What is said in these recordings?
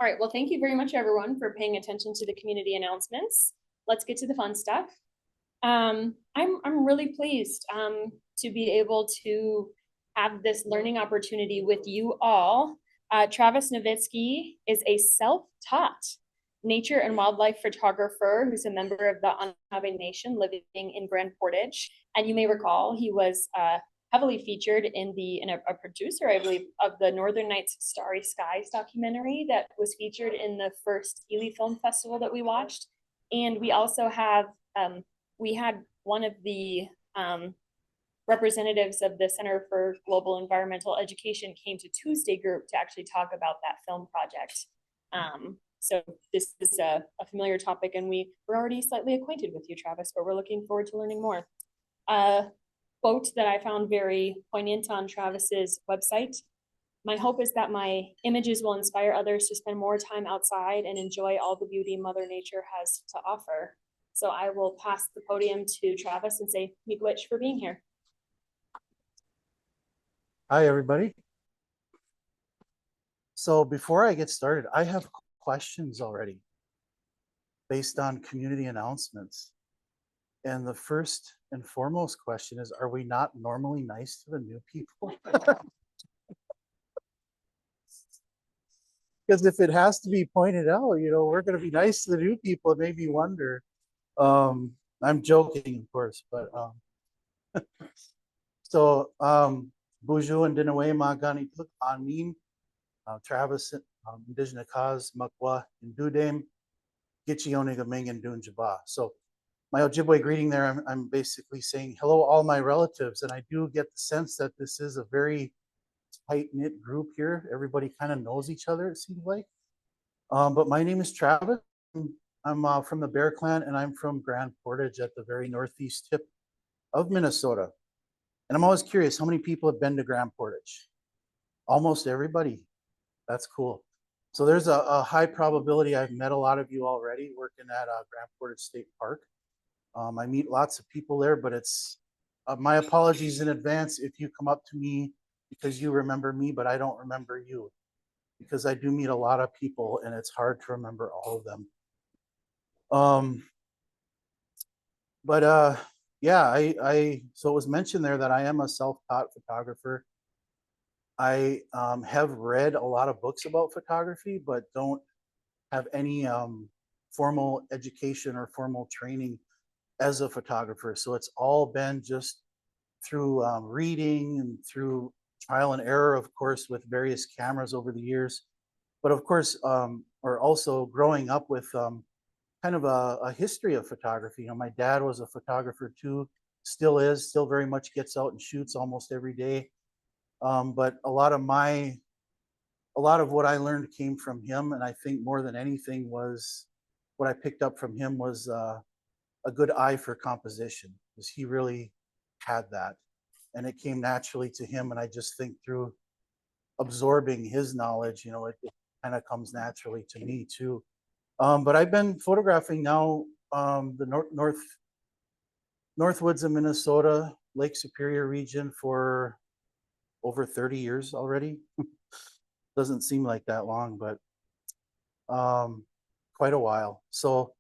All right, well, thank you very much, everyone, for paying attention to the community announcements. Let's get to the fun stuff. I'm really pleased to be able to have this learning opportunity with you all. Travis Novitsky is a self-taught nature and wildlife photographer who's a member of the Anishinaabe Nation living in Grand Portage. And you may recall he was heavily featured in a producer, I believe, of the Northern Nights Starry Skies documentary that was featured in the first Ely Film Festival that we watched. And we also have we had one of the representatives of the Center for Global Environmental Education came to Tuesday Group to actually talk about that film project. So this is a familiar topic, and we're already slightly acquainted with you, Travis, but we're looking forward to learning more. Quote that I found very poignant on Travis's website. My hope is that my images will inspire others to spend more time outside and enjoy all the beauty Mother Nature has to offer. So I will pass the podium to Travis and say, miigwech for being here. Hi, everybody. So before I get started, I have questions already based on community announcements. And the first and foremost question is, are we not normally nice to the new people? Because if it has to be pointed out, we're going to be nice to the new people. It made me wonder. I'm joking, of course, but so Buju and Dinawe Magani Tuk Anin, Travis, Indigenous Cause, Makwa, and Dudem, Gichioniga Ming and Dunjaba. So my Ojibwe greeting there, I'm basically saying hello, all my relatives. And I do get the sense that this is a very tight-knit group here. Everybody kind of knows each other, it seems like. But my name is Travis. I'm from the Bear Clan, and I'm from Grand Portage at the very northeast tip of Minnesota. And I'm always curious, how many people have been to Grand Portage? Almost everybody. That's cool. So there's a high probability I've met a lot of you already working at Grand Portage State Park. I meet lots of people there, but it's my apologies in advance if you come up to me because you remember me, but I don't remember you, because I do meet a lot of people and it's hard to remember all of them. Yeah, so it was mentioned there that I am a self-taught photographer. I have read a lot of books about photography, but don't have any formal education or formal training as a photographer. So it's all been just through reading and through trial and error, of course, with various cameras over the years. But of course, or also growing up with kind of a history of photography. My dad was a photographer too, still is, still very much gets out and shoots almost every day. But a lot of what I learned came from him, and I think more than anything was what I picked up from him was a good eye for composition, because he really had that, and it came naturally to him. And I just think through absorbing his knowledge, it kind of comes naturally to me too. But I've been photographing now the Northwoods of Minnesota, Lake Superior region for over 30 years already. Doesn't seem like that long, but quite a while. So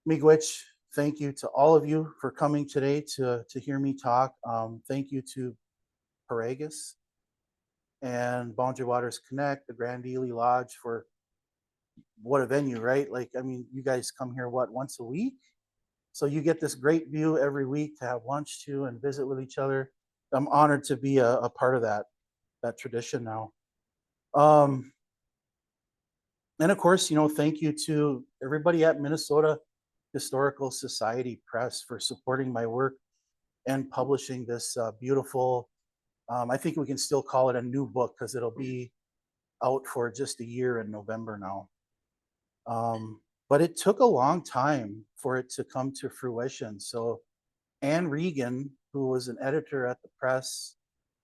miigwech, thank you to all of you for coming today to hear me talk. Thank you to Paragus and Boundary Waters Connect, the Grand Ely Lodge, for what a venue, right? Like, I mean, you guys come here, what, once a week? So you get this great view every week to have lunch to and visit with each other. I'm honored to be a part of that tradition now. And of course, thank you to everybody at Minnesota Historical Society Press for supporting my work and publishing this beautiful, I think we can still call it a new book because it'll be out for just a year in November now. But it took a long time for it to come to fruition. So Anne Regan, who was an editor at the press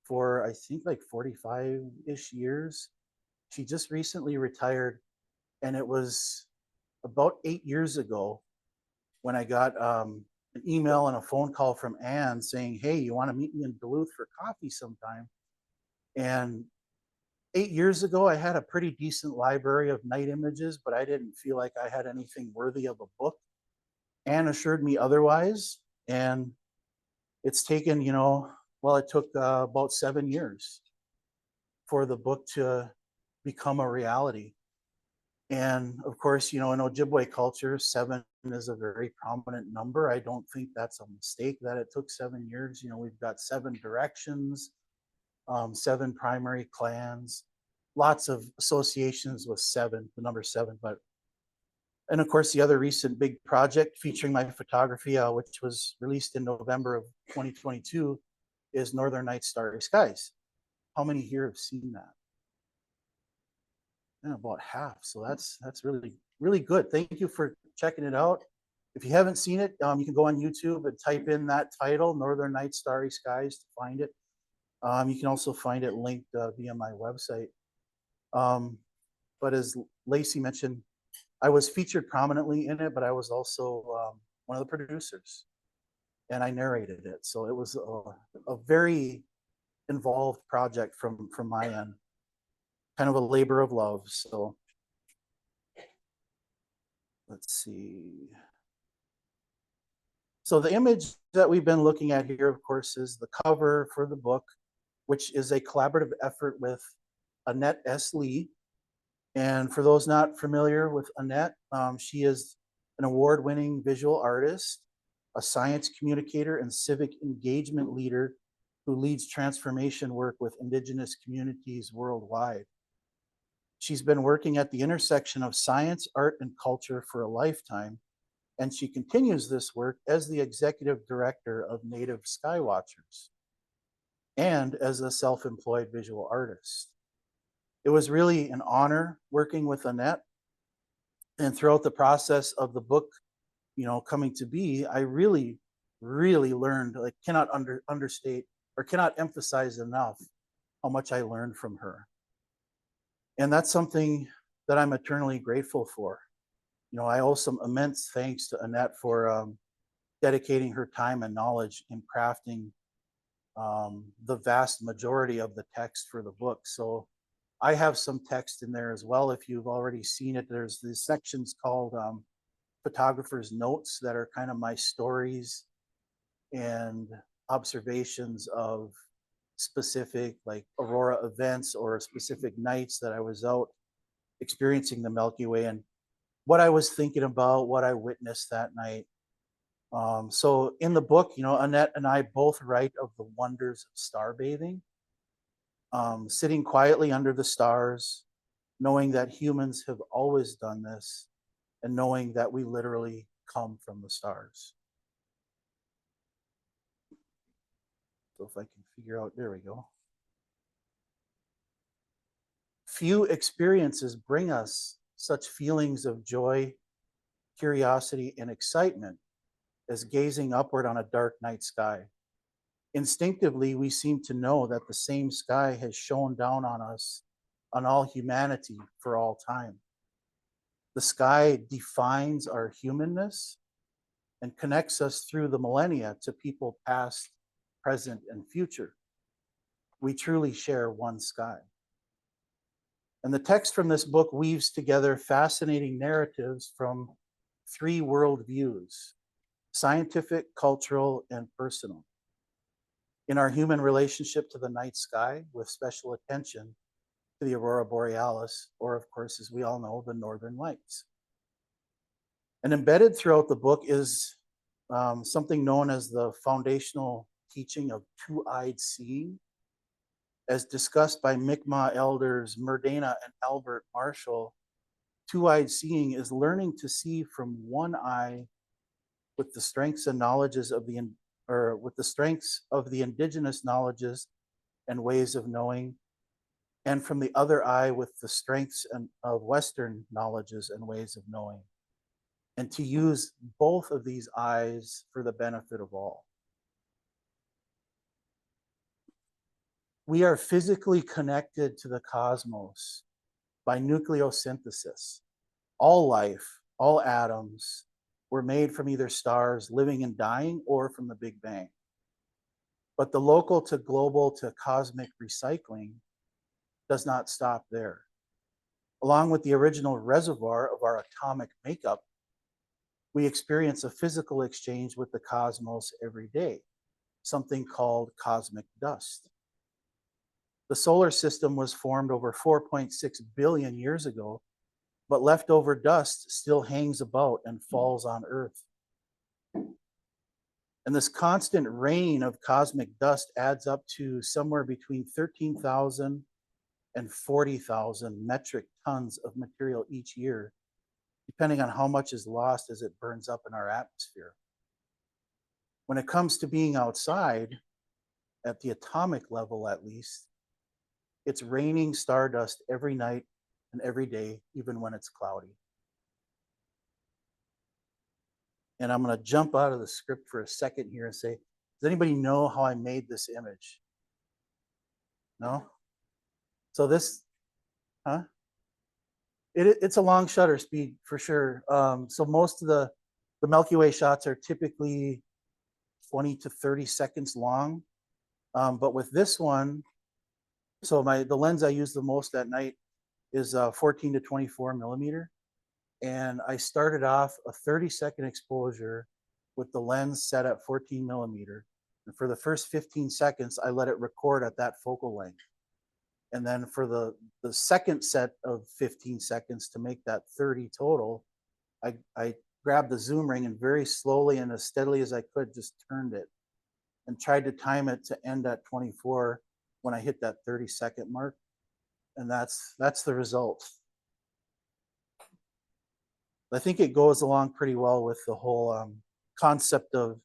for, I think, like 45-ish years, she just recently retired. And it was about 8 years ago when I got an email and a phone call from Anne saying, hey, you want to meet me in Duluth for coffee sometime? And 8 years ago, I had a pretty decent library of night images, but I didn't feel like I had anything worthy of a book. Anne assured me otherwise. And it's taken, well, it took about 7 years for the book to become a reality. And of course, in Ojibwe culture, 7 is a very prominent number. I don't think that's a mistake that it took 7 years. We've got 7 directions, 7 primary clans, lots of associations with 7, the number 7. And of course, the other recent big project featuring my photography, which was released in November of 2022, is Northern Night Starry Skies. How many here have seen that? Yeah, about half. So that's really, really good. Thank you for checking it out. If you haven't seen it, you can go on YouTube and type in that title, Northern Night Starry Skies, to find it. You can also find it linked via my website. But as Lacey mentioned, I was featured prominently in it, but I was also one of the producers, and I narrated it. So it was a very involved project from my end, kind of a labor of love. So let's see. So the image that we've been looking at here, of course, is the cover for the book, which is a collaborative effort with Annette S. And for those not familiar with Annette, she is an award-winning visual artist, a science communicator, and civic engagement leader who leads transformation work with Indigenous communities worldwide. She's been working at the intersection of science, art, and culture for a lifetime, and she continues this work as the executive director of Native Skywatchers and as a self-employed visual artist. It was really an honor working with Annette. And throughout the process of the book, coming to be, I really, really learned, like cannot understate or cannot emphasize enough how much I learned from her. And that's something that I'm eternally grateful for. I owe some immense thanks to Annette for dedicating her time and knowledge in crafting the vast majority of the text for the book. So I have some text in there as well. If you've already seen it, there's these sections called photographer's notes that are kind of my stories and observations of specific like aurora events or specific nights that I was out experiencing the Milky Way and what I was thinking about, what I witnessed that night. So in the book, Annette and I both write of the wonders of starbathing, sitting quietly under the stars, knowing that humans have always done this, and knowing that we literally come from the stars. So if I can figure out, there we go. Few experiences bring us such feelings of joy, curiosity, and excitement as gazing upward on a dark night sky. Instinctively, we seem to know that the same sky has shone down on us, on all humanity for all time. The sky defines our humanness and connects us through the millennia to people past, present, and future. We truly share one sky. And the text from this book weaves together fascinating narratives from 3 worldviews: scientific, cultural, and personal. In our human relationship to the night sky, with special attention to the aurora borealis, or of course, as we all know, the northern lights. And embedded throughout the book is something known as the foundational teaching of two-eyed seeing, as discussed by Mi'kmaq elders Merdana and Albert Marshall. Two-eyed seeing is learning to see from one eye with the strengths and knowledges of the indigenous knowledges and ways of knowing, and from the other eye with the strengths of Western knowledges and ways of knowing, and to use both of these eyes for the benefit of all. We are physically connected to the cosmos by nucleosynthesis. All life, all atoms were made from either stars living and dying or from the Big Bang. But the local to global to cosmic recycling does not stop there. Along with the original reservoir of our atomic makeup, we experience a physical exchange with the cosmos every day, something called cosmic dust. The solar system was formed over 4.6 billion years ago, but leftover dust still hangs about and falls on Earth. And this constant rain of cosmic dust adds up to somewhere between 13,000 and 40,000 metric tons of material each year, depending on how much is lost as it burns up in our atmosphere. When it comes to being outside, at the atomic level at least, it's raining stardust every night and every day, even when it's cloudy. And I'm going to jump out of the script for a second here and say, does anybody know how I made this image? No? So this, huh? It's a long shutter speed for sure. So most of the Milky Way shots are typically 20 to 30 seconds long. But with this one, so the lens I use the most at night is 14 to 24 millimeter. And I started off a 30-second exposure with the lens set at 14 millimeter. And for the first 15 seconds, I let it record at that focal length. And then for the second set of 15 seconds to make that 30 total, I grabbed the zoom ring and very slowly and as steadily as I could just turned it and tried to time it to end at 24 when I hit that 30-second mark. And that's the result. I think it goes along pretty well with the whole concept of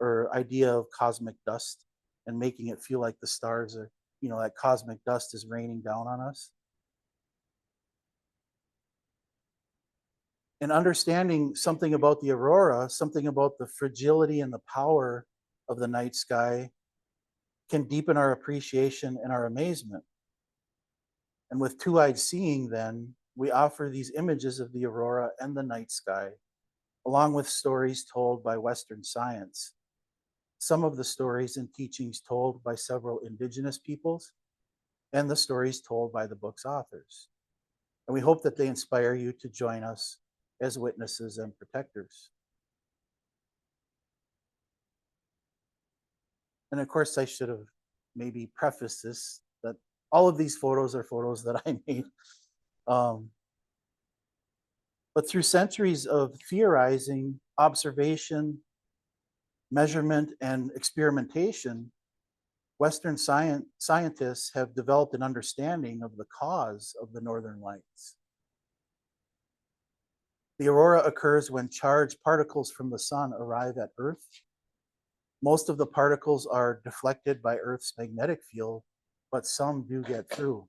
or idea of cosmic dust and making it feel like the stars are, that cosmic dust is raining down on us. And understanding something about the aurora, something about the fragility and the power of the night sky can deepen our appreciation and our amazement. And with two-eyed seeing, then, we offer these images of the aurora and the night sky, along with stories told by Western science. Some of the stories and teachings told by several indigenous peoples, and the stories told by the book's authors. And we hope that they inspire you to join us as witnesses and protectors. And of course, I should have maybe prefaced this, that all of these photos are photos that I made. But through centuries of theorizing, observation, measurement, and experimentation, Western scientists have developed an understanding of the cause of the northern lights. The aurora occurs when charged particles from the sun arrive at Earth. Most of the particles are deflected by Earth's magnetic field, but some do get through.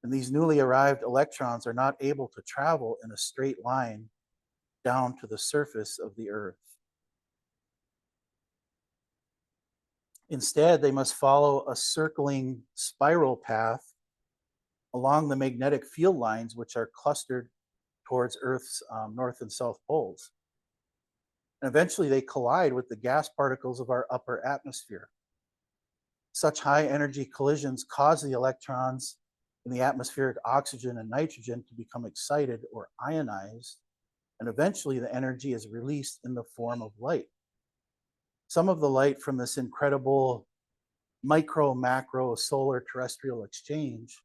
And these newly arrived electrons are not able to travel in a straight line down to the surface of the Earth. Instead, they must follow a circling spiral path along the magnetic field lines, which are clustered towards Earth's north and south poles. And eventually they collide with the gas particles of our upper atmosphere. Such high energy collisions cause the electrons in the atmospheric oxygen and nitrogen to become excited or ionized, and eventually the energy is released in the form of light. Some of the light from this incredible micro-macro solar terrestrial exchange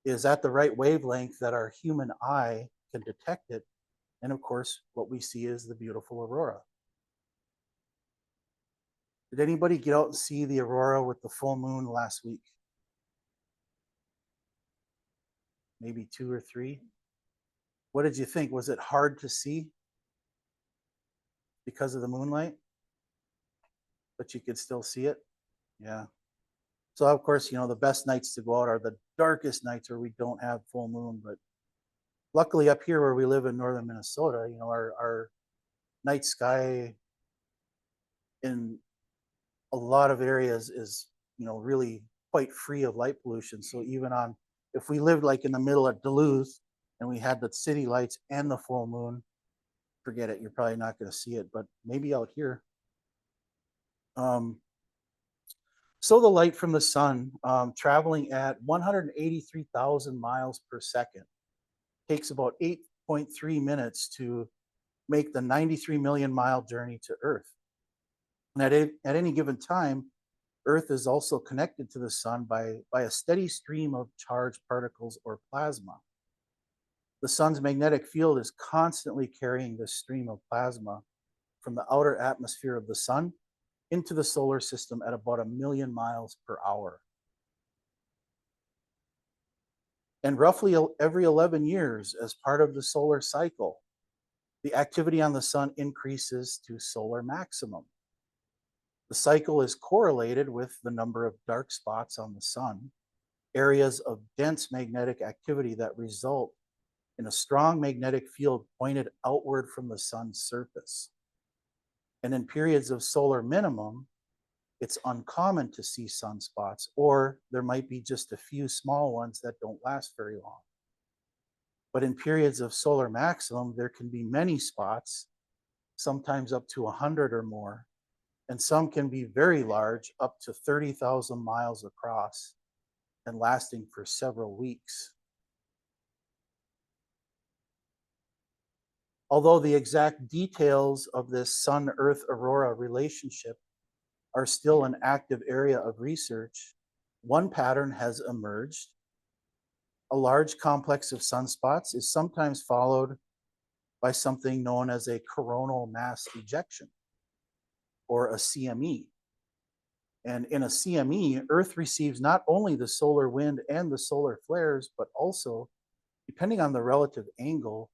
is at the right wavelength that our human eye can detect it. And of course, what we see is the beautiful aurora. Did anybody get out and see the aurora with the full moon last week? Maybe 2 or 3. What did you think? Was it hard to see because of the moonlight? But you could still see it? Yeah. So of course, the best nights to go out are the darkest nights where we don't have full moon. But luckily up here where we live in northern Minnesota, our night sky in a lot of areas is, really quite free of light pollution. So even if we lived like in the middle of Duluth and we had the city lights and the full moon, forget it. You're probably not going to see it, but maybe out here. So the light from the sun, traveling at 183,000 miles per second, takes about 8.3 minutes to make the 93 million mile journey to Earth. And at any given time, Earth is also connected to the sun by a steady stream of charged particles or plasma. The sun's magnetic field is constantly carrying this stream of plasma from the outer atmosphere of the sun into the solar system at about 1,000,000 miles per hour. And roughly every 11 years, as part of the solar cycle, the activity on the sun increases to solar maximum. The cycle is correlated with the number of dark spots on the sun, areas of dense magnetic activity that result in a strong magnetic field pointed outward from the sun's surface. And in periods of solar minimum, it's uncommon to see sunspots, or there might be just a few small ones that don't last very long. But in periods of solar maximum, there can be many spots, sometimes up to 100 or more, and some can be very large, up to 30,000 miles across and lasting for several weeks. Although the exact details of this Sun-Earth aurora relationship are still an active area of research, one pattern has emerged. A large complex of sunspots is sometimes followed by something known as a coronal mass ejection, or a CME. And in a CME, Earth receives not only the solar wind and the solar flares, but also, depending on the relative angle,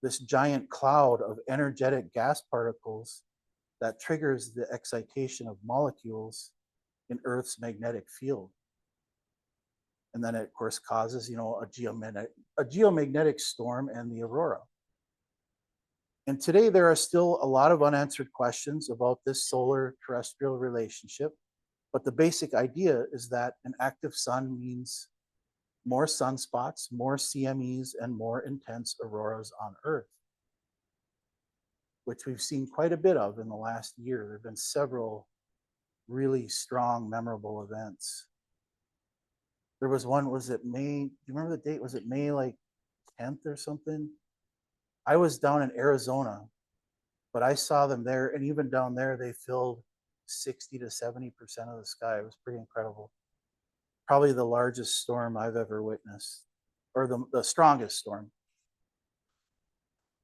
this giant cloud of energetic gas particles that triggers the excitation of molecules in Earth's magnetic field. And then it, of course, causes, a geomagnetic storm and the aurora. And today there are still a lot of unanswered questions about this solar terrestrial relationship, but the basic idea is that an active sun means more sunspots, more CMEs, and more intense auroras on Earth, which we've seen quite a bit of in the last year. There have been several really strong, memorable events. There was one, was it May? Do you remember the date? Was it May like 10th or something? I was down in Arizona, but I saw them there, and even down there, they filled 60 to 70% of the sky. It was pretty incredible. Probably the largest storm I've ever witnessed, or the strongest storm.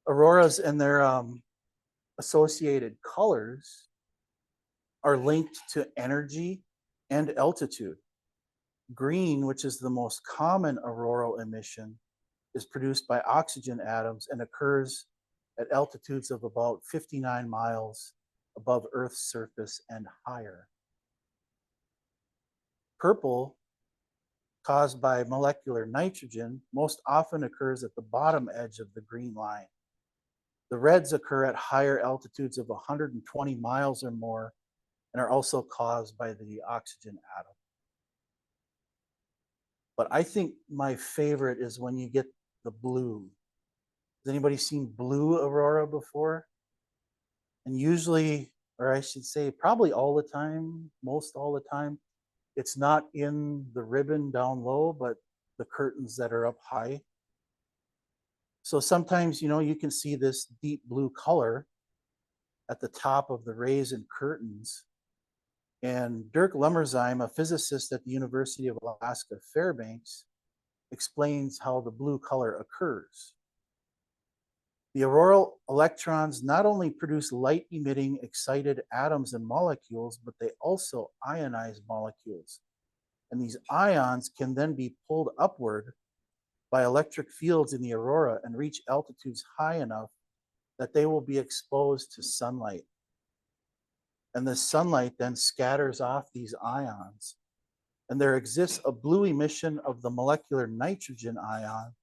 Auroras and their associated colors are linked to energy and altitude. Green, which is the most common auroral emission, is produced by oxygen atoms and occurs at altitudes of about 59 miles above Earth's surface and higher. Purple, caused by molecular nitrogen, most often occurs at the bottom edge of the green line. The reds occur at higher altitudes of 120 miles or more and are also caused by the oxygen atom. But I think my favorite is when you get the blue. Has anybody seen blue aurora before? And usually, or I should say probably all the time, most all the time, it's not in the ribbon down low, but the curtains that are up high. So sometimes, you can see this deep blue color at the top of the rays and curtains. And Dirk Lemmersheim, a physicist at the University of Alaska Fairbanks, explains how the blue color occurs. The auroral electrons not only produce light-emitting excited atoms and molecules, but they also ionize molecules. And these ions can then be pulled upward by electric fields in the aurora and reach altitudes high enough that they will be exposed to sunlight. And the sunlight then scatters off these ions. And there exists a blue emission of the molecular nitrogen ion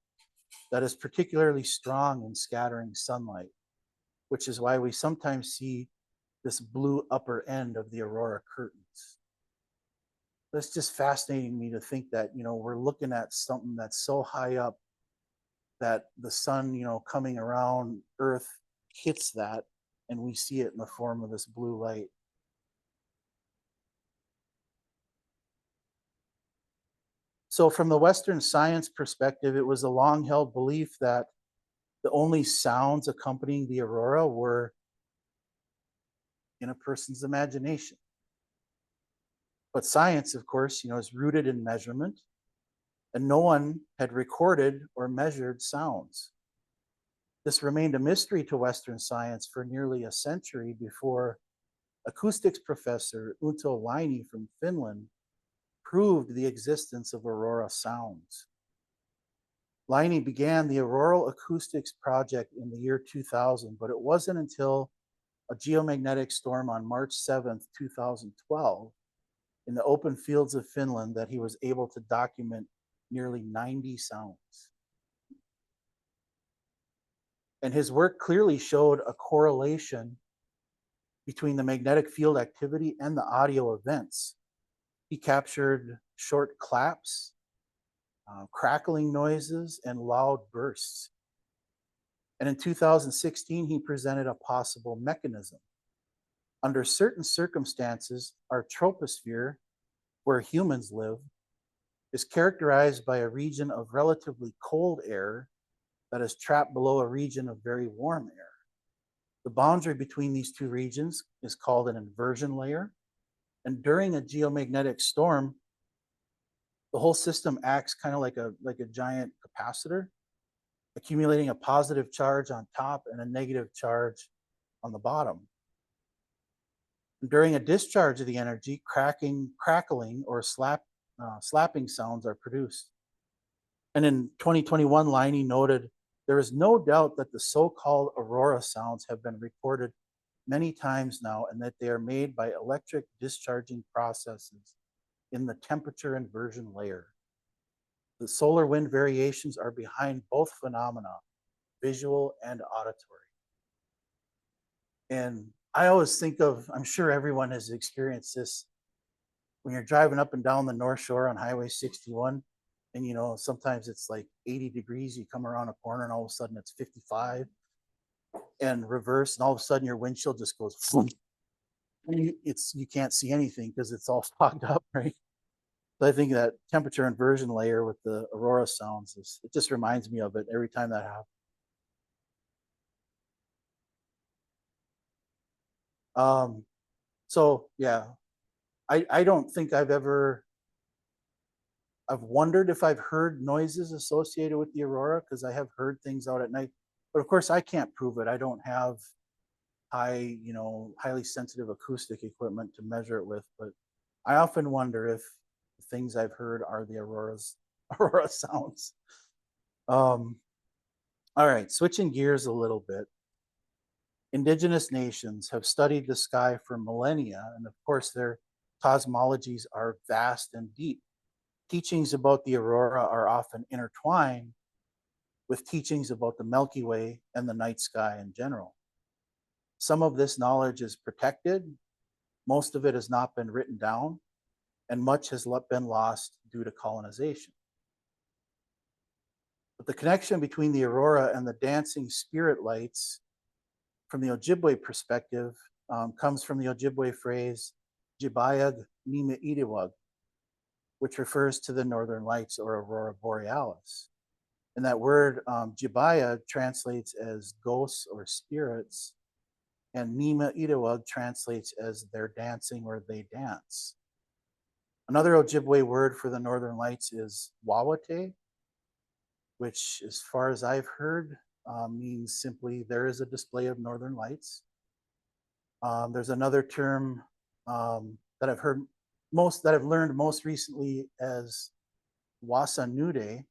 that is particularly strong in scattering sunlight, which is why we sometimes see this blue upper end of the aurora curtains. That's just fascinating me to think that, we're looking at something that's so high up that the sun, coming around Earth hits that, and we see it in the form of this blue light. So from the Western science perspective, it was a long held belief that the only sounds accompanying the aurora were in a person's imagination. But science, of course, is rooted in measurement, and no one had recorded or measured sounds. This remained a mystery to Western science for nearly a century before acoustics professor Unto Laine from Finland proved the existence of aurora sounds. Laine began the Auroral Acoustics Project in the year 2000, but it wasn't until a geomagnetic storm on March 7th, 2012, in the open fields of Finland that he was able to document nearly 90 sounds. And his work clearly showed a correlation between the magnetic field activity and the audio events. He captured short claps, crackling noises, and loud bursts. And in 2016, he presented a possible mechanism. Under certain circumstances, our troposphere, where humans live, is characterized by a region of relatively cold air that is trapped below a region of very warm air. The boundary between these two regions is called an inversion layer. And during a geomagnetic storm, the whole system acts kind of like a giant capacitor, accumulating a positive charge on top and a negative charge on the bottom. And during a discharge of the energy, crackling, or slapping sounds are produced. And in 2021, Laine noted, there is no doubt that the so-called aurora sounds have been recorded many times now, and that they are made by electric discharging processes in the temperature inversion layer. The solar wind variations are behind both phenomena, visual and auditory. And I always think of, I'm sure everyone has experienced this, when you're driving up and down the North Shore on Highway 61, and sometimes it's like 80 degrees, you come around a corner and all of a sudden it's 55, and reverse, and all of a sudden your windshield just goes floom. And you can't see anything because it's all fogged up, right? So I think that temperature inversion layer with the aurora sounds, it just reminds me of it every time that happens. So yeah, I don't think I've wondered if I've heard noises associated with the aurora, because I have heard things out at night. But of course, I can't prove it. I don't have highly sensitive acoustic equipment to measure it with. But I often wonder if the things I've heard are the aurora sounds. All right, switching gears a little bit. Indigenous nations have studied the sky for millennia, and of course, their cosmologies are vast and deep. Teachings about the aurora are often intertwined with teachings about the Milky Way and the night sky in general. Some of this knowledge is protected, most of it has not been written down, and much has been lost due to colonization. But the connection between the aurora and the dancing spirit lights from the Ojibwe perspective comes from the Ojibwe phrase, Jibayag Nima Idewag, which refers to the northern lights or aurora borealis. And that word, Jibaya, translates as ghosts or spirits, and Nima Idewag translates as they're dancing or they dance. Another Ojibwe word for the northern lights is Wawate, which, as far as I've heard, means simply there is a display of northern lights. There's another term that I've learned most recently as Wasanude,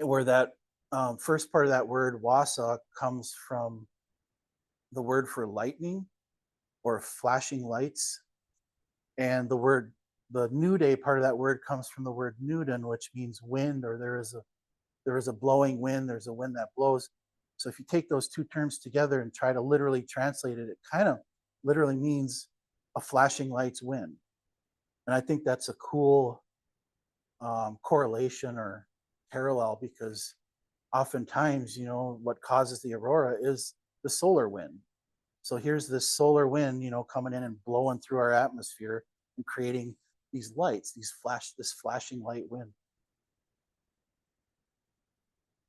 where that first part of that word, wasa, comes from the word for lightning or flashing lights. And the nude part of that word comes from the word nuden, which means wind, or there is a blowing wind, there's a wind that blows. So if you take those two terms together and try to literally translate it, it kind of literally means a flashing lights wind. And I think that's a cool correlation or parallel, because oftentimes, what causes the aurora is the solar wind. So here's this solar wind, coming in and blowing through our atmosphere and creating these lights, this flashing light wind.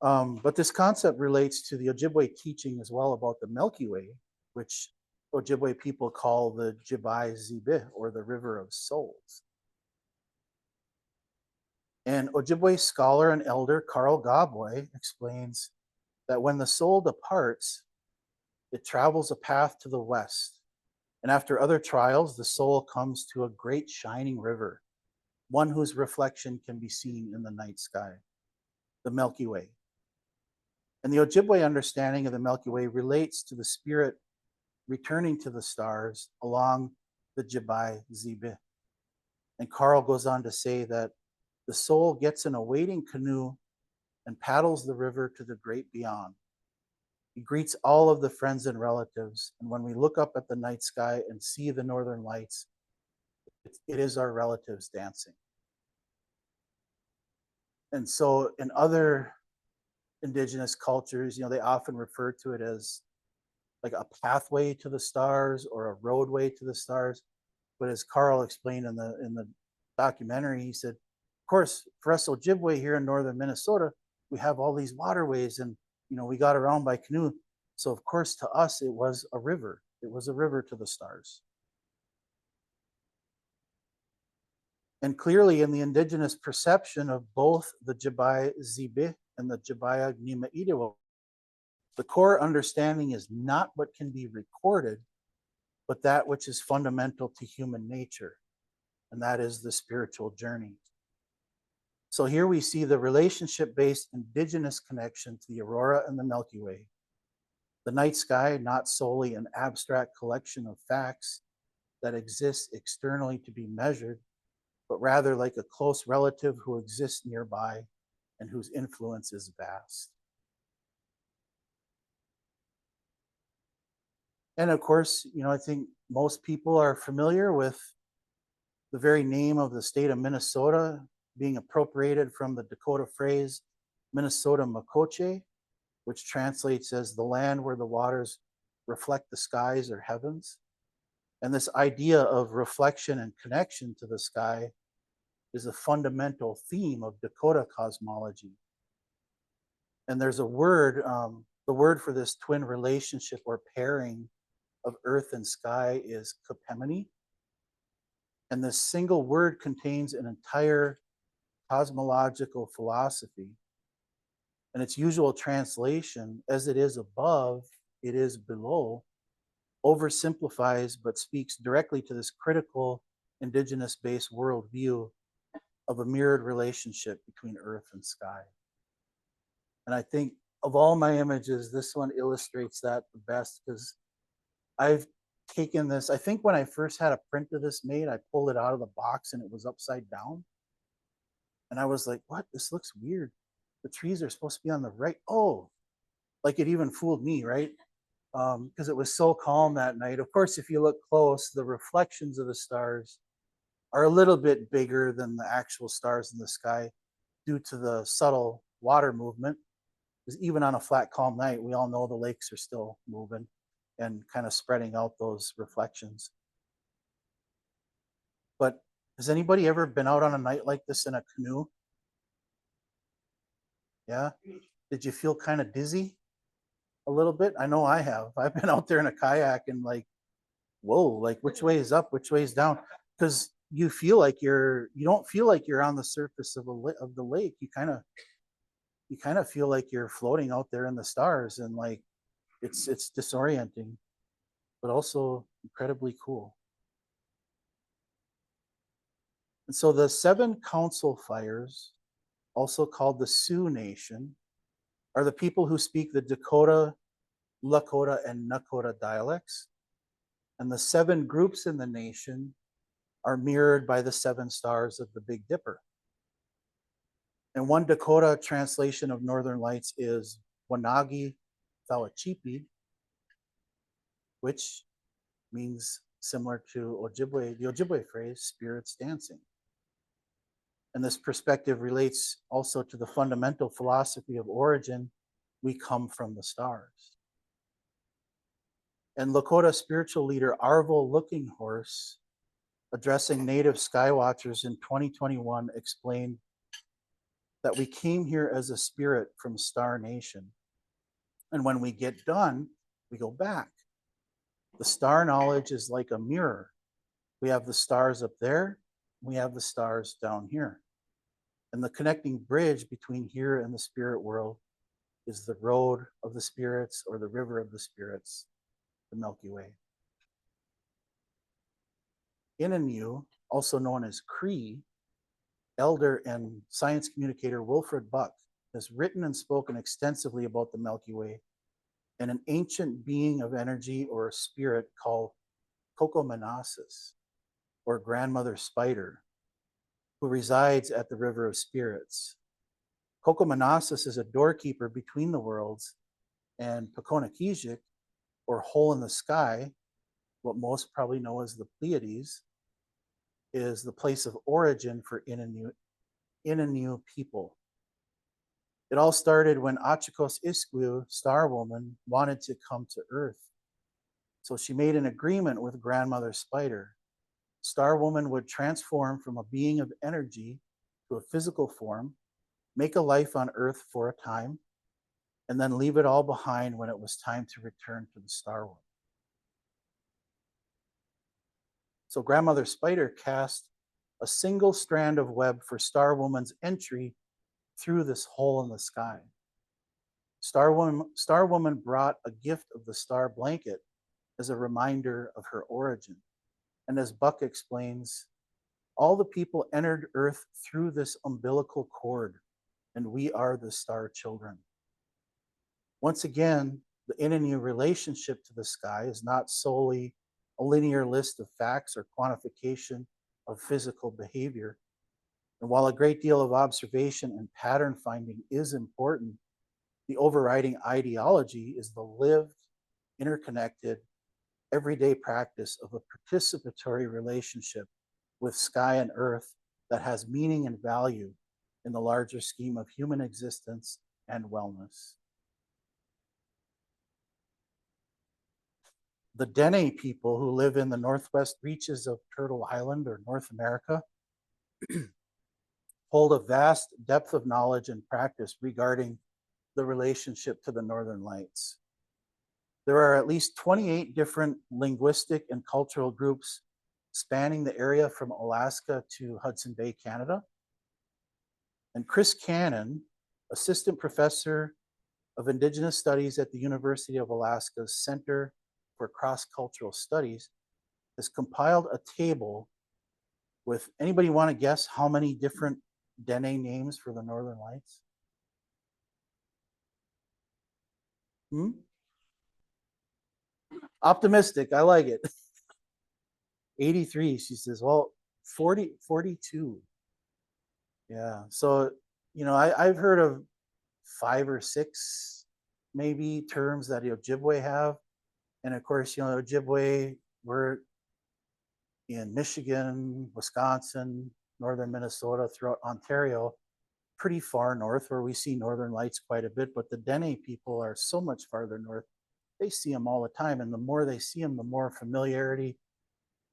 But this concept relates to the Ojibwe teaching as well about the Milky Way, which Ojibwe people call the Jibai Zibi, or the River of Souls. And Ojibwe scholar and elder Carl Gobway explains that when the soul departs, it travels a path to the west. And after other trials, the soul comes to a great shining river, one whose reflection can be seen in the night sky, the Milky Way. And the Ojibwe understanding of the Milky Way relates to the spirit returning to the stars along the Jibai Zibi. And Carl goes on to say that the soul gets in a waiting canoe and paddles the river to the great beyond. He greets all of the friends and relatives, and when we look up at the night sky and see the northern lights, it is our relatives dancing. And so in other Indigenous cultures, they often refer to it as like a pathway to the stars or a roadway to the stars. But as Carl explained in the documentary, he said, of course, for us Ojibwe here in northern Minnesota, we have all these waterways, and we got around by canoe. So of course, to us, it was a river. It was a river to the stars. And clearly in the Indigenous perception of both the Jibai Zibi and the Jibaya Gnima Idiwa, the core understanding is not what can be recorded, but that which is fundamental to human nature, and that is the spiritual journey. So here we see the relationship-based Indigenous connection to the aurora and the Milky Way. The night sky, not solely an abstract collection of facts that exists externally to be measured, but rather like a close relative who exists nearby and whose influence is vast. And of course, I think most people are familiar with the very name of the state of Minnesota being appropriated from the Dakota phrase Minnesota Makoche, which translates as the land where the waters reflect the skies or heavens. And this idea of reflection and connection to the sky is a fundamental theme of Dakota cosmology. And there's a word, the word for this twin relationship or pairing of earth and sky is kapemini. And this single word contains an entire cosmological philosophy. And its usual translation, as it is above, it is below, oversimplifies but speaks directly to this critical Indigenous-based worldview of a mirrored relationship between earth and sky. And I think of all my images, this one illustrates that the best, because I've taken this, I think when I first had a print of this made, I pulled it out of the box and it was upside down. And I was like, what? This looks weird. The trees are supposed to be on the right. Oh, like it even fooled me, right? Because it was so calm that night. Of course, if you look close, the reflections of the stars are a little bit bigger than the actual stars in the sky due to the subtle water movement. Because even on a flat, calm night, we all know the lakes are still moving and kind of spreading out those reflections. But has anybody ever been out on a night like this in a canoe? Yeah? Did you feel kind of dizzy a little bit? I know I have. I've been out there in a kayak and like, whoa, like which way is up, which way is down? Because you feel like you don't feel like you're on the surface of the lake. You kind of feel like you're floating out there in the stars, and like it's disorienting, but also incredibly cool. And so the 7 council fires, also called the Sioux Nation, are the people who speak the Dakota, Lakota, and Nakota dialects. And the 7 groups in the nation are mirrored by the 7 stars of the Big Dipper. And one Dakota translation of Northern Lights is Wanagi Thawachipi, which means similar to Ojibwe, the Ojibwe phrase, spirits dancing. And this perspective relates also to the fundamental philosophy of origin. We come from the stars. And Lakota spiritual leader Arvo Looking Horse addressing native skywatchers in 2021, explained that we came here as a spirit from Star Nation. And when we get done, we go back. The star knowledge is like a mirror. We have the stars up there, we have the stars down here. And the connecting bridge between here and the spirit world is the road of the spirits, or the river of the spirits, the Milky Way. Innu, also known as Cree, elder and science communicator Wilfred Buck has written and spoken extensively about the Milky Way and an ancient being of energy or a spirit called Kokomanasis, or grandmother spider, who resides at the river of spirits. Kokomanasis is a doorkeeper between the worlds, and Pakonakijik, or hole in the sky, what most probably know as the Pleiades, is the place of origin for Innu people. It all started when Achikos Iskwu, Star Woman, wanted to come to Earth. So she made an agreement with Grandmother Spider. Star Woman would transform from a being of energy to a physical form, make a life on Earth for a time, and then leave it all behind when it was time to return to the Star World. So Grandmother Spider cast a single strand of web for Star Woman's entry through this hole in the sky. Star Woman brought a gift of the star blanket as a reminder of her origin. And as Buck explains, all the people entered Earth through this umbilical cord, and we are the star children. Once again, the Innu relationship to the sky is not solely a linear list of facts or quantification of physical behavior. And while a great deal of observation and pattern finding is important, the overriding ideology is the lived, interconnected, everyday practice of a participatory relationship with sky and earth that has meaning and value in the larger scheme of human existence and wellness. The Dene people who live in the northwest reaches of Turtle Island, or North America, hold a vast depth of knowledge and practice regarding the relationship to the Northern Lights. There are at least 28 different linguistic and cultural groups spanning the area from Alaska to Hudson Bay, Canada. And Chris Cannon, assistant professor of Indigenous Studies at the University of Alaska's Center for Cross-Cultural Studies, has compiled a table with, anybody want to guess how many different Dene names for the Northern Lights? Optimistic, I like it. 83, she says, well, 42. Yeah, so, I've heard of 5 or 6 maybe terms that Ojibwe have. And of course, Ojibwe, we're in Michigan, Wisconsin, northern Minnesota, throughout Ontario, pretty far north where we see Northern Lights quite a bit. But the Dene people are so much farther north. They see them all the time. And the more they see them, the more familiarity,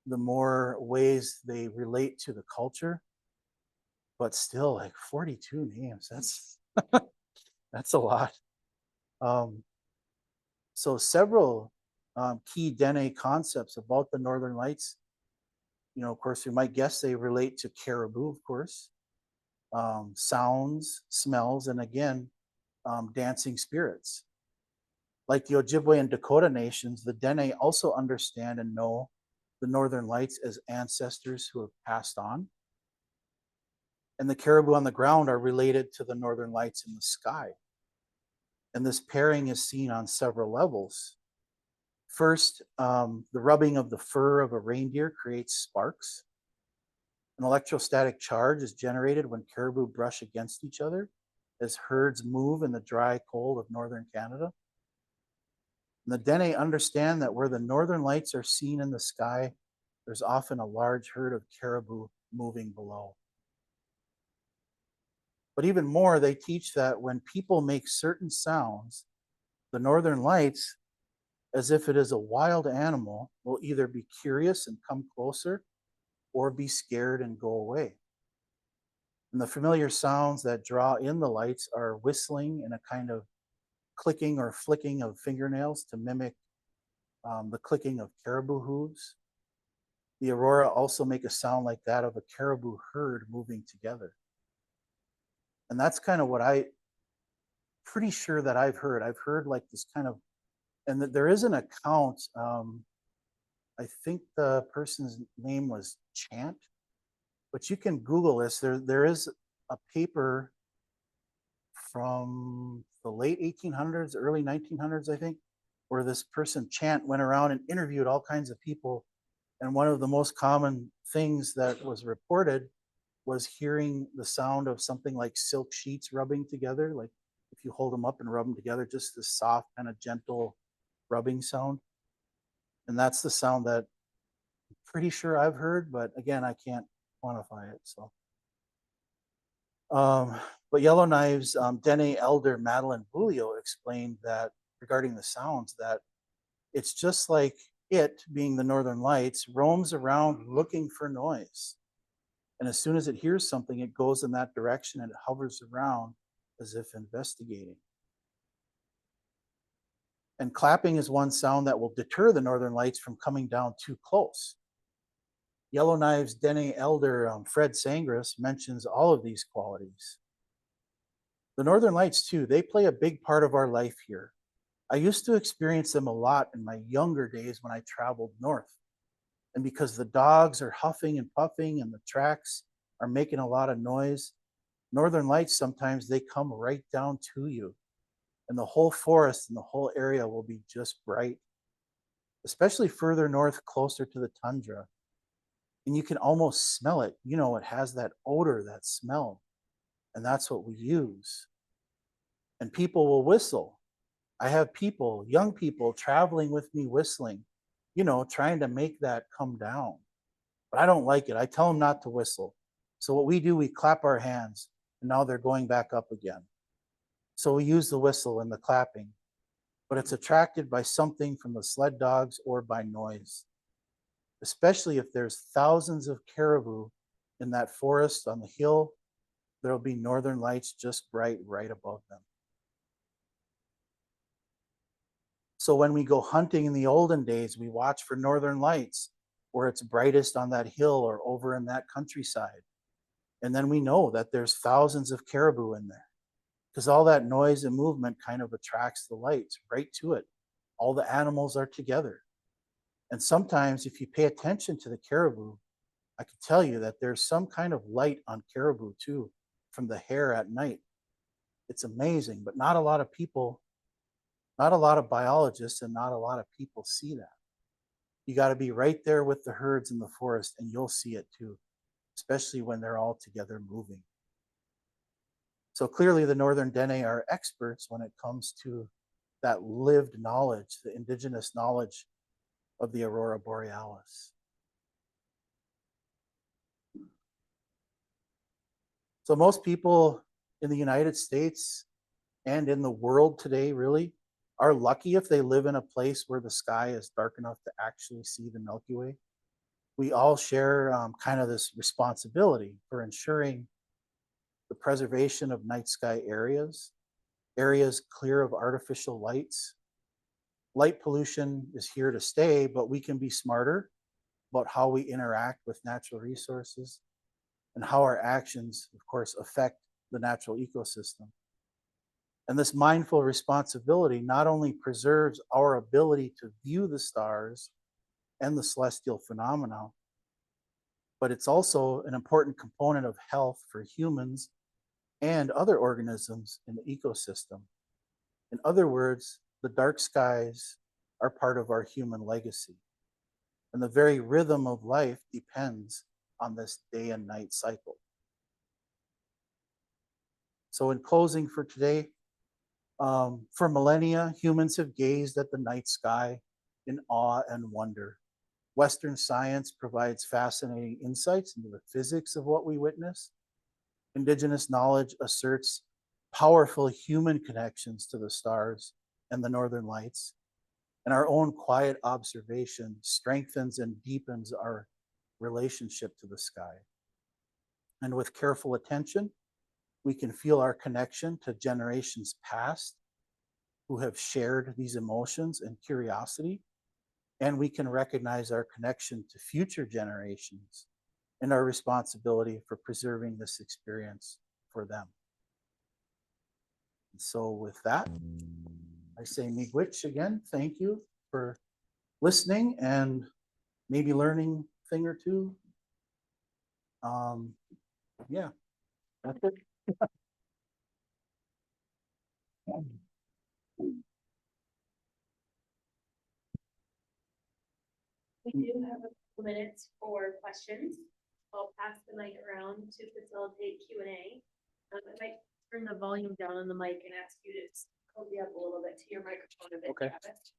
the more ways they relate to the culture. But still, like 42 names, that's a lot. So several key Dene concepts about the Northern Lights. Of course, we might guess they relate to caribou, of course, sounds, smells, and again, dancing spirits. Like the Ojibwe and Dakota nations, the Dene also understand and know the Northern Lights as ancestors who have passed on. And the caribou on the ground are related to the Northern Lights in the sky. And this pairing is seen on several levels. First, the rubbing of the fur of a reindeer creates sparks. An electrostatic charge is generated when caribou brush against each other as herds move in the dry cold of northern Canada. And the Dene understand that where the Northern Lights are seen in the sky, there's often a large herd of caribou moving below. But even more, they teach that when people make certain sounds, the Northern Lights, as if it is a wild animal, will either be curious and come closer, or be scared and go away. And the familiar sounds that draw in the lights are whistling and a kind of clicking or flicking of fingernails to mimic the clicking of caribou hooves. The aurora also make a sound like that of a caribou herd moving together. And that's kind of what I pretty sure that I've heard. I've heard like this kind of, and that there is an account. I think the person's name was Chant, but you can Google this. There is a paper from the late 1800s, early 1900s, I think, where this person Chant went around and interviewed all kinds of people. And one of the most common things that was reported was hearing the sound of something like silk sheets rubbing together. Like if you hold them up and rub them together, just this soft, kind of gentle rubbing sound. And that's the sound that I'm pretty sure I've heard, but again, I can't quantify it. So, but Yellowknives, Dene Elder Madeline Bulio explained that regarding the sounds, that it's just like it, being the Northern Lights, roams around looking for noise. And as soon as it hears something, it goes in that direction and it hovers around as if investigating. And clapping is one sound that will deter the Northern Lights from coming down too close. Yellowknives Dene Elder Fred Sangris mentions all of these qualities. The Northern Lights, too, they play a big part of our life here. I used to experience them a lot in my younger days when I traveled north. And because the dogs are huffing and puffing and the tracks are making a lot of noise, Northern Lights, sometimes they come right down to you. And the whole forest and the whole area will be just bright, especially further north, closer to the tundra. And you can almost smell it. You know, it has that odor, that smell. And that's what we use. And people will whistle. I have people, young people, traveling with me whistling, you know, trying to make that come down. But I don't like it. I tell them not to whistle. So what we do, we clap our hands, and now they're going back up again. So we use the whistle and the clapping, but it's attracted by something from the sled dogs or by noise, especially if there's thousands of caribou in that forest on the hill. There'll be Northern Lights just bright right above them. So when we go hunting in the olden days, we watch for Northern Lights where it's brightest on that hill or over in that countryside. And then we know that there's thousands of caribou in there because all that noise and movement kind of attracts the lights right to it. All the animals are together. And sometimes if you pay attention to the caribou, I can tell you that there's some kind of light on caribou too from the hair at night. It's amazing, but not a lot of people, not a lot of biologists and not a lot of people see that. You got to be right there with the herds in the forest and you'll see it too, especially when they're all together moving. So clearly the Northern Dene are experts when it comes to that lived knowledge, the indigenous knowledge of the aurora borealis. So most people in the United States and in the world today really are lucky if they live in a place where the sky is dark enough to actually see the Milky Way. We all share kind of this responsibility for ensuring the preservation of night sky areas, areas clear of artificial lights. Light pollution is here to stay, but we can be smarter about how we interact with natural resources and how our actions, of course, affect the natural ecosystem. And this mindful responsibility not only preserves our ability to view the stars and the celestial phenomena, but it's also an important component of health for humans and other organisms in the ecosystem. In other words, the dark skies are part of our human legacy. And the very rhythm of life depends on this day and night cycle. So in closing for today, for millennia, humans have gazed at the night sky in awe and wonder. Western science provides fascinating insights into the physics of what we witness. Indigenous knowledge asserts powerful human connections to the stars and the Northern Lights. And our own quiet observation strengthens and deepens our relationship to the sky. And with careful attention, we can feel our connection to generations past who have shared these emotions and curiosity. And we can recognize our connection to future generations and our responsibility for preserving this experience for them. And so with that, I say miigwech again. Thank you for listening and maybe learning a thing or two. Yeah, that's it. We do have a couple minutes for questions. I'll pass the mic around to facilitate Q&A. I might turn the volume down on the mic and ask you to hold me up a little bit to your microphone a bit, Okay. Travis.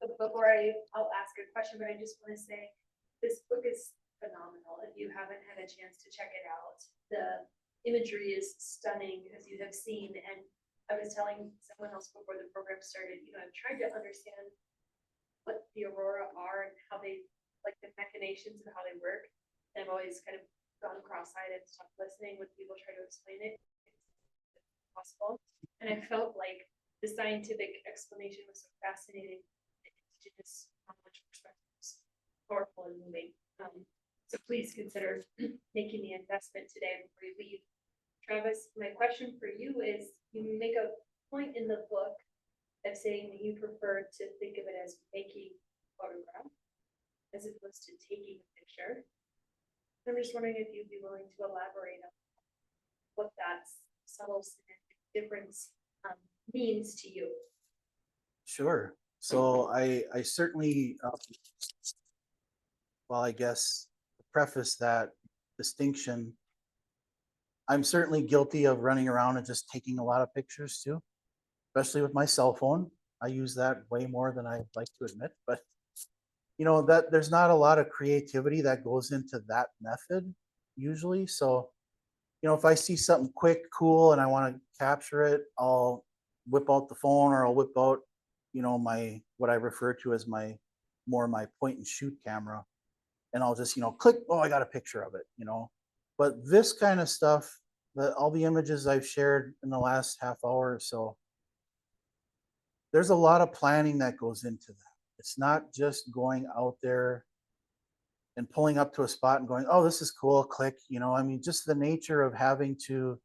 But before I'll ask a question, but I just want to say this book is phenomenal. If you haven't had a chance to check it out, the imagery is stunning, as you have seen. And I was telling someone else before the program started, you know, I'm trying to understand what the aurora are and how they, like the machinations of how they work. And I've always kind of gone cross-eyed and stopped listening when people try to explain it. It's possible. And I felt like the scientific explanation was so fascinating. The indigenous knowledge perspective was powerful and moving. So please consider making the investment today before you leave. Travis, my question for you is, you make a point in the book of saying that you prefer to think of it as making a photograph as opposed to taking a picture. I'm just wondering if you'd be willing to elaborate on what that subtle difference means to you. Sure. So I certainly, well, I guess preface that distinction. I'm certainly guilty of running around and just taking a lot of pictures too, especially with my cell phone. I use that way more than I like to admit, but you know, that there's not a lot of creativity that goes into that method usually. So, you know, if I see something quick, cool, and I want to capture it, I'll whip out the phone, or I'll whip out, you know, my, what I refer to as my point and shoot camera. And I'll just, you know, click, oh, I got a picture of it, you know. But this kind of stuff, all the images I've shared in the last half hour or so, there's a lot of planning that goes into that. It's not just going out there and pulling up to a spot and going, oh, this is cool, click, you know. I mean, just the nature of having to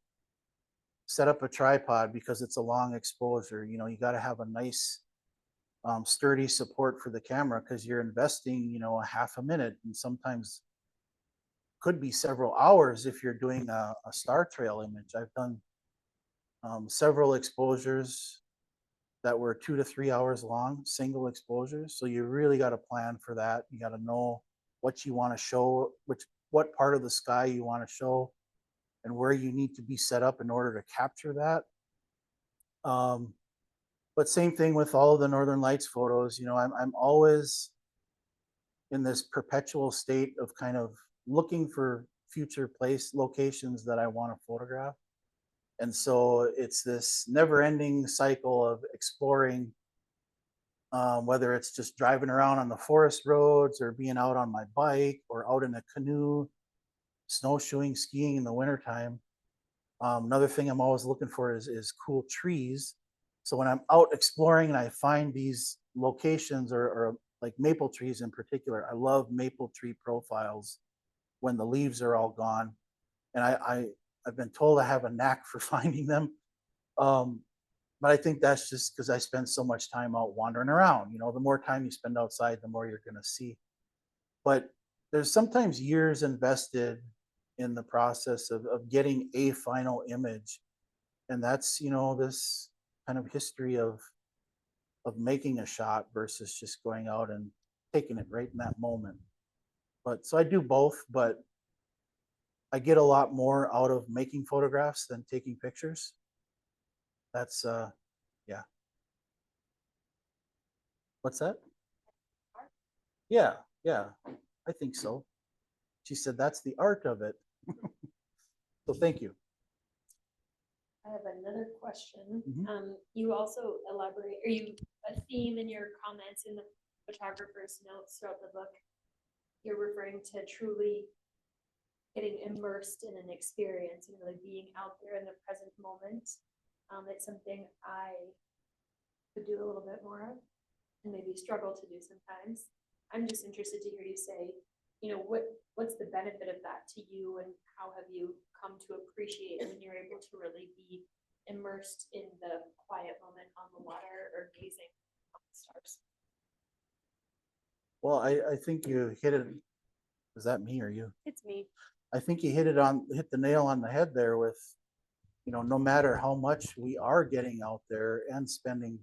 set up a tripod because it's a long exposure. You know, you got to have a nice sturdy support for the camera because you're investing, you know, a half a minute, and sometimes could be several hours if you're doing a star trail image. I've done several exposures that were 2 to 3 hours long, single exposures. So you really got to plan for that. You got to know what you want to show, what part of the sky you want to show, and where you need to be set up in order to capture that. But same thing with all of the Northern Lights photos. You know, I'm always in this perpetual state of kind of looking for future locations that I want to photograph. And so it's this never-ending cycle of exploring, whether it's just driving around on the forest roads or being out on my bike or out in a canoe, snowshoeing, skiing in the wintertime. Another thing I'm always looking for is cool trees. So when I'm out exploring and I find these locations, or like maple trees in particular, I love maple tree profiles when the leaves are all gone. And I've been told I have a knack for finding them. But I think that's just because I spend so much time out wandering around. You know, the more time you spend outside, the more you're going to see. But there's sometimes years invested in the process of getting a final image. And that's, you know, this kind of history of making a shot versus just going out and taking it right in that moment. But so I do both, but I get a lot more out of making photographs than taking pictures. That's yeah. What's that? Yeah, I think so. She said that's the art of it. So thank you. I have another question. You also elaborate, a theme in your comments in the photographer's notes throughout the book you're referring to truly getting immersed in an experience and really being out there in the present moment. It's something I could do a little bit more of and maybe struggle to do sometimes. I'm just interested to hear you say, you know, what's the benefit of that to you, and how have you come to appreciate when you're able to really be immersed in the quiet moment on the water or gazing on the stars? Well, I think you hit it. Is that me or you? It's me. I think you hit the nail on the head there with, you know, no matter how much we are getting out there and spending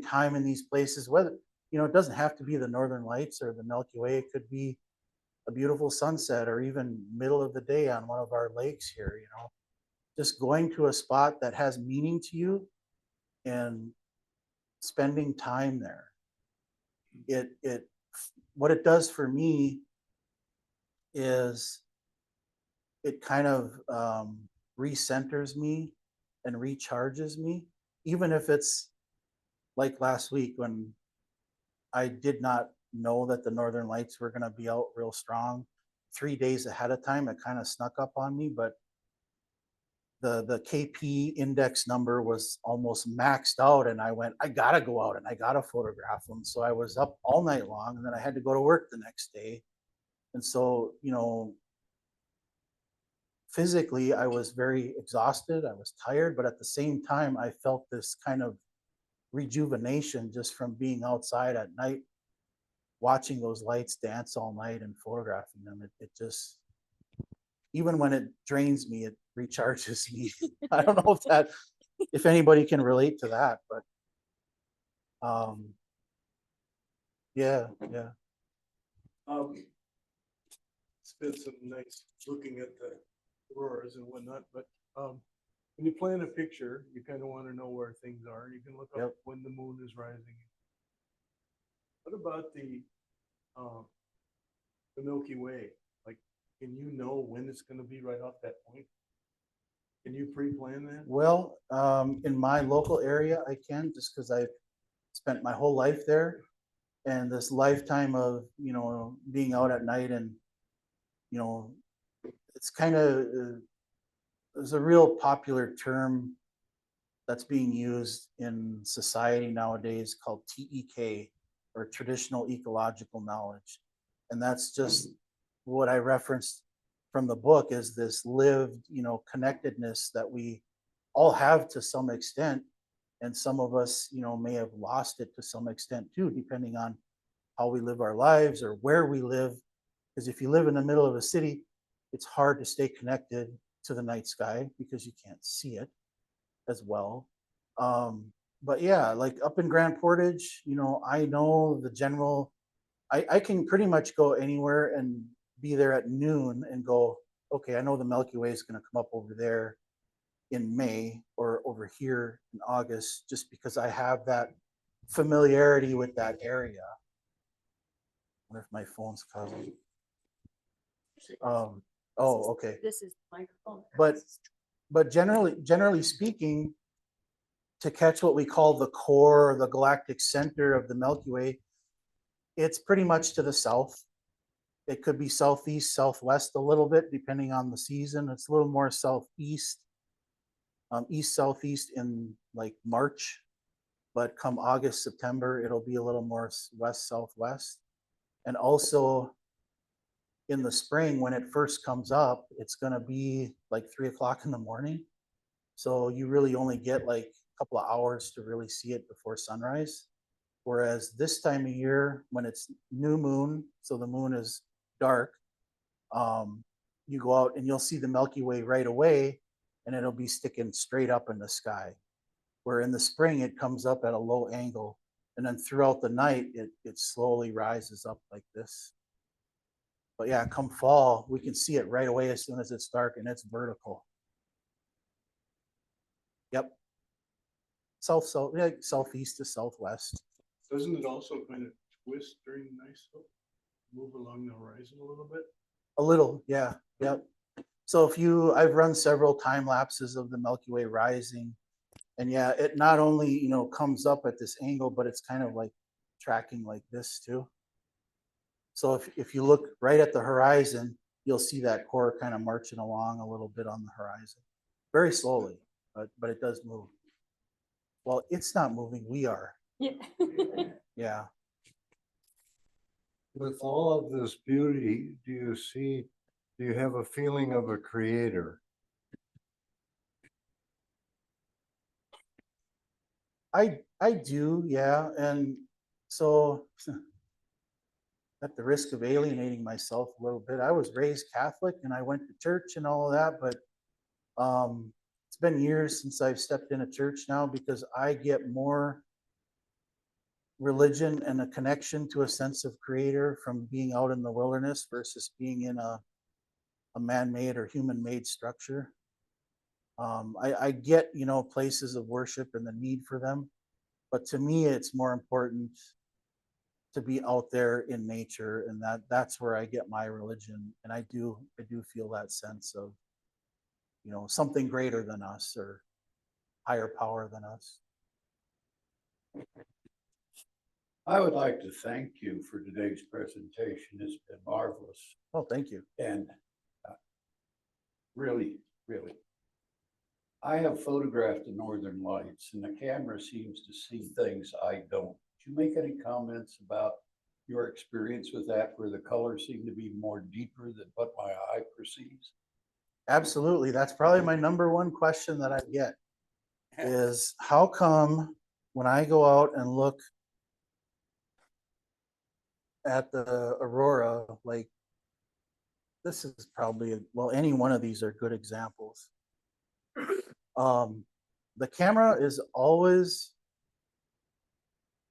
time in these places, whether, you know, it doesn't have to be the Northern Lights or the Milky Way. It could be a beautiful sunset or even middle of the day on one of our lakes here, you know, just going to a spot that has meaning to you and spending time there. It what it does for me is it kind of recenters me and recharges me, even if it's like last week when I did not know that the Northern Lights were going to be out real strong 3 days ahead of time. It kind of snuck up on me, but the KP index number was almost maxed out, and I went, I gotta go out and I gotta photograph them. So I was up all night long, and then I had to go to work the next day. And so, you know, physically I was very exhausted, I was tired, but at the same time I felt this kind of rejuvenation just from being outside at night watching those lights dance all night and photographing them. It just, even when it drains me, it recharges me. I don't know if anybody can relate to that, but yeah. It's been some nice looking at the auroras and whatnot, but when you plan a picture, you kind of want to know where things are. You can look up when the moon is rising. What about the Milky Way? Like, can you know when it's going to be right off that point? Can you pre-plan that? Well, in my local area, I can, just because I've spent my whole life there, and this lifetime of, you know, being out at night, and, you know, it's kind of there's a real popular term that's being used in society nowadays called TEK, or traditional ecological knowledge. And that's just what I referenced from the book, is this lived, you know, connectedness that we all have to some extent. And some of us, you know, may have lost it to some extent too, depending on how we live our lives or where we live. Because if you live in the middle of a city, it's hard to stay connected to the night sky because you can't see it as well. But yeah, like up in Grand Portage, you know, I know the general, I can pretty much go anywhere and be there at noon and go, okay, I know the Milky Way is going to come up over there in May or over here in August, just because I have that familiarity with that area. I wonder if my phone's causing. Oh, okay. This is the microphone. But generally speaking, to catch what we call the core, or the galactic center of the Milky Way, it's pretty much to the south. It could be southeast, southwest a little bit, depending on the season. It's a little more southeast, east, southeast in like March, but come August, September, it'll be a little more west, southwest. And also in the spring, when it first comes up, it's going to be like 3 o'clock in the morning. So you really only get like a couple of hours to really see it before sunrise. Whereas this time of year, when it's new moon, so the moon is dark, you go out and you'll see the Milky Way right away, and it'll be sticking straight up in the sky. Where in the spring, it comes up at a low angle, and then throughout the night, it slowly rises up like this. But yeah, come fall, we can see it right away as soon as it's dark, and it's vertical. Yep. Yeah, southeast to southwest. Doesn't it also kind of twist during the night, so move along the horizon a little bit? A little, yeah, yep. So I've run several time lapses of the Milky Way rising, and yeah, it not only, you know, comes up at this angle, but it's kind of like tracking like this too. So if you look right at the horizon, you'll see that core kind of marching along a little bit on the horizon, very slowly, but it does move. Well, it's not moving, we are. Yeah. Yeah. With all of this beauty, do you have a feeling of a creator? I do, yeah. And so at the risk of alienating myself a little bit, I was raised Catholic and I went to church and all of that, but it's been years since I've stepped in a church now because I get more religion and a connection to a sense of creator from being out in the wilderness versus being in a man-made or human-made structure. I get, places of worship and the need for them, but to me, it's more important to be out there in nature, and that's where I get my religion. And I do feel that sense of, something greater than us or higher power than us. I would like to thank you for today's presentation. It's been marvelous Oh, thank you. and really, really. I have photographed the northern lights and the camera seems to see things I don't. Did you make any comments about your experience with that, where the colors seem to be more deeper than what my eye perceives? Absolutely. That's probably my number one question that I get is how come when I go out and look at the aurora, like this is probably, well, any one of these are good examples. The camera is always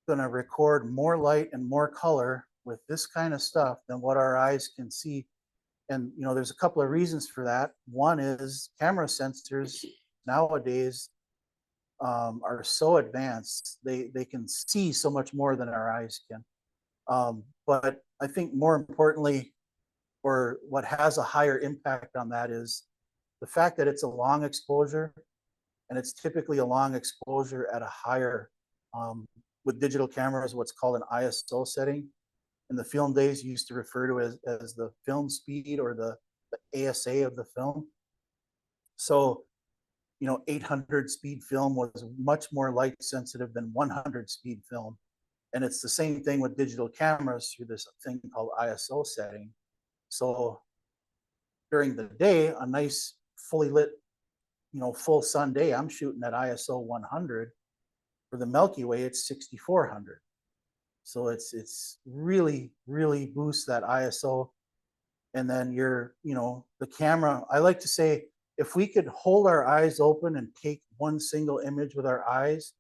going to record more light and more color with this kind of stuff than what our eyes can see. And there's a couple of reasons for that. One is camera sensors nowadays are so advanced, they can see so much more than our eyes can. But I think more importantly, or what has a higher impact on that, is the fact that it's a long exposure, and it's typically a long exposure at a higher, with digital cameras, what's called an ISO setting. In the film days, you used to refer to it as the film speed or the ASA of the film. So 800 speed film was much more light sensitive than 100 speed film. And it's the same thing with digital cameras through this thing called ISO setting. So during the day, a nice fully lit, full sun day, I'm shooting at ISO 100. For the Milky Way, it's 6400. So it's really, really boosts that ISO. And then the camera, I like to say, if we could hold our eyes open and take one single image with our eyes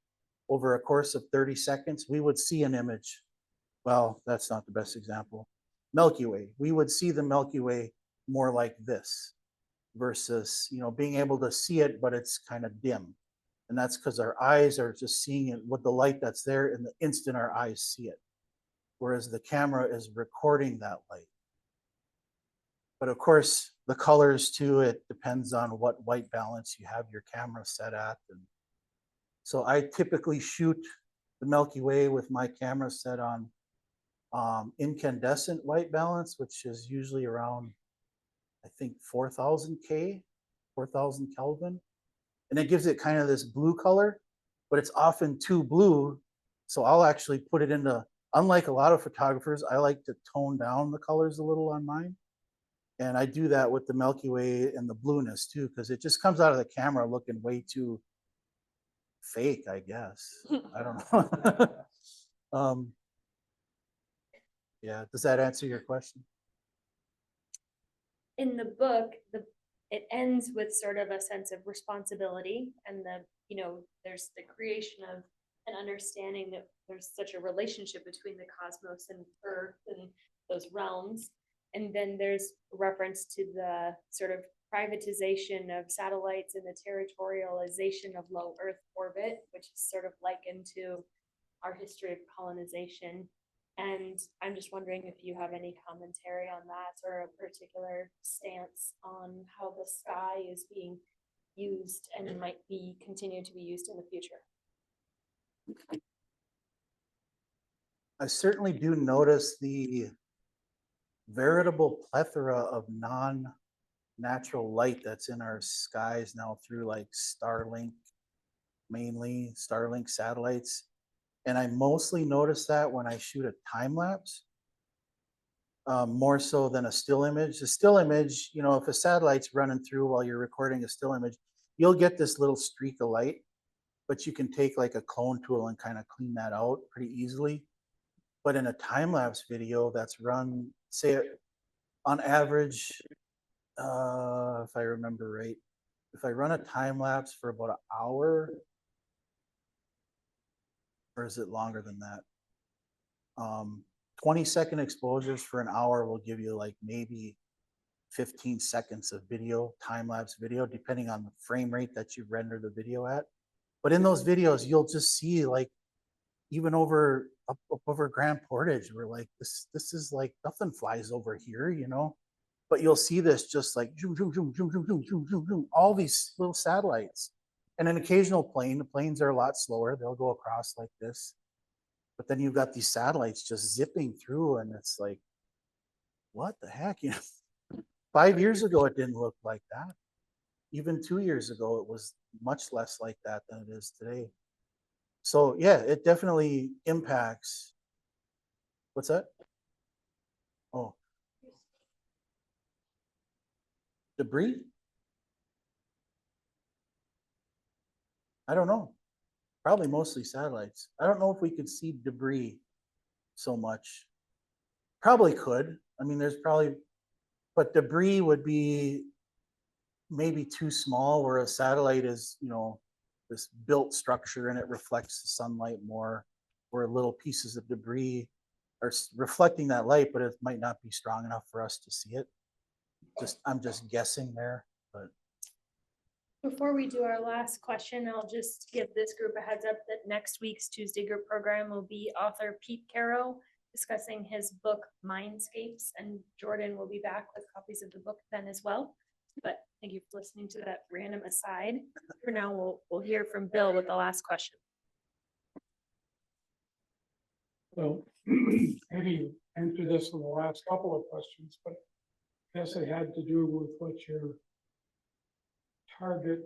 over a course of 30 seconds, we would see an image. Well, that's not the best example. Milky Way, we would see the Milky Way more like this versus, being able to see it, but it's kind of dim. And that's because our eyes are just seeing it with the light that's there in the instant our eyes see it. Whereas the camera is recording that light. But of course, the colors too, it depends on what white balance you have your camera set at. And so I typically shoot the Milky Way with my camera set on incandescent white balance, which is usually around, I think, 4000 K, 4000 Kelvin. And it gives it kind of this blue color, but it's often too blue. So I'll actually put it into, unlike a lot of photographers, I like to tone down the colors a little on mine. And I do that with the Milky Way and the blueness too, because it just comes out of the camera looking way too fake, I guess. I don't know. Yeah, does that answer your question? In the book, it ends with sort of a sense of responsibility, and there's the creation of an understanding that there's such a relationship between the cosmos and Earth and those realms. And then there's reference to the sort of privatization of satellites and the territorialization of low Earth orbit, which is sort of likened to our history of colonization. And I'm just wondering if you have any commentary on that, or a particular stance on how the sky is being used and might be continue to be used in the future. I certainly do notice the veritable plethora of natural light that's in our skies now through like Starlink, mainly Starlink satellites. And I mostly notice that when I shoot a time lapse, more so than a still image. A still image, you know, if a satellite's running through while you're recording a still image, you'll get this little streak of light, but you can take like a clone tool and kind of clean that out pretty easily. But in a time lapse video that's run, say on average, if I remember right, if I run a time lapse for about an hour, or is it longer than that? 20-second exposures for an hour will give you like maybe 15 seconds of video, time lapse video, depending on the frame rate that you render the video at. But in those videos, you'll just see like even over up over Grand Portage, we're like, this is like nothing flies over here, you know. But you'll see this just like zoom, zoom, zoom, zoom, zoom, zoom, zoom, zoom, zoom, all these little satellites. And an occasional plane. The planes are a lot slower. They'll go across like this. But then you've got these satellites just zipping through, and it's like, what the heck? You know, 5 years ago it didn't look like that. Even 2 years ago, it was much less like that than it is today. So yeah, it definitely impacts. What's that? Oh, debris? I don't know. Probably mostly satellites. I don't know if we could see debris so much. Probably could. I mean, there's probably, but debris would be maybe too small, where a satellite is, you know, this built structure and it reflects the sunlight more, where little pieces of debris are reflecting that light, but it might not be strong enough for us to see it. I'm just guessing there, but Before we do our last question, I'll just give this group a heads up that next week's Tuesday group program will be author Pete Caro discussing his book Mindscapes, and Jordan will be back with copies of the book then as well. But thank you for listening to that random aside. For now, we'll hear from Bill with the last question. So maybe answer this in the last couple of questions, but I guess it had to do with what your target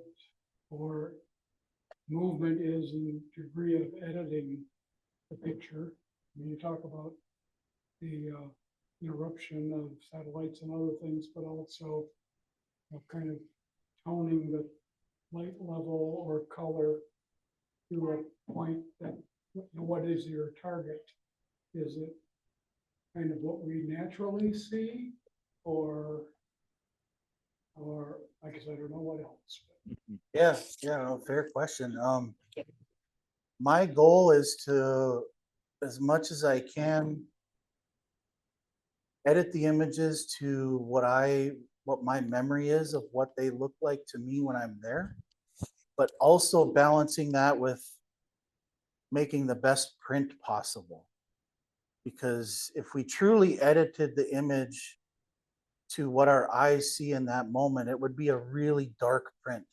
or movement is in degree of editing the picture. When you talk about the eruption of satellites and other things, but also kind of toning the light level or color to a point that what is your target? Is it kind of what we naturally see, or I guess I don't know what else. yeah, no, fair question. My goal is to, as much as I can, edit the images to what my memory is of what they look like to me when I'm there, but also balancing that with making the best print possible. Because if we truly edited the image to what our eyes see in that moment, it would be a really dark print.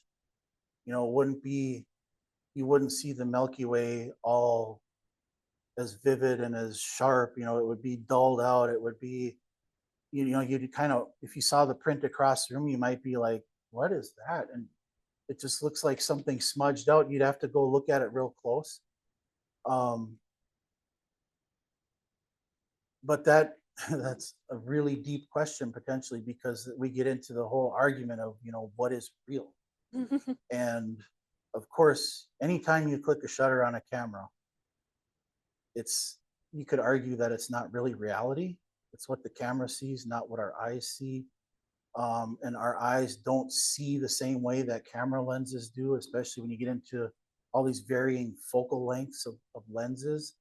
You know, you wouldn't see the Milky Way all as vivid and as sharp. You know, it would be dulled out. It would be, you know, you'd kind of, if you saw the print across the room, you might be like, what is that? And it just looks like something smudged out. You'd have to go look at it real close. But that's a really deep question potentially, because we get into the whole argument of, you know, what is real? And of course, anytime you click a shutter on a camera, you could argue that it's not really reality. It's what the camera sees, not what our eyes see. And our eyes don't see the same way that camera lenses do, especially when you get into all these varying focal lengths of lenses.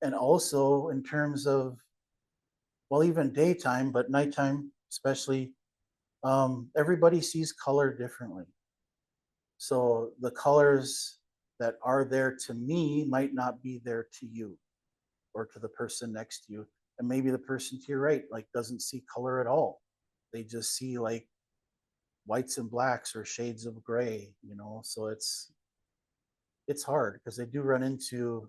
And also in terms of, well, even daytime, but nighttime especially, everybody sees color differently. So the colors that are there to me might not be there to you or to the person next to you. And maybe the person to your right like doesn't see color at all. They just see like whites and blacks or shades of gray, you know. So it's hard because they do run into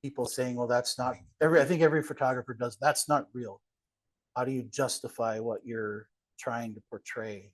people saying, well, that's not I think every photographer does, that's not real. How do you justify what you're trying to portray?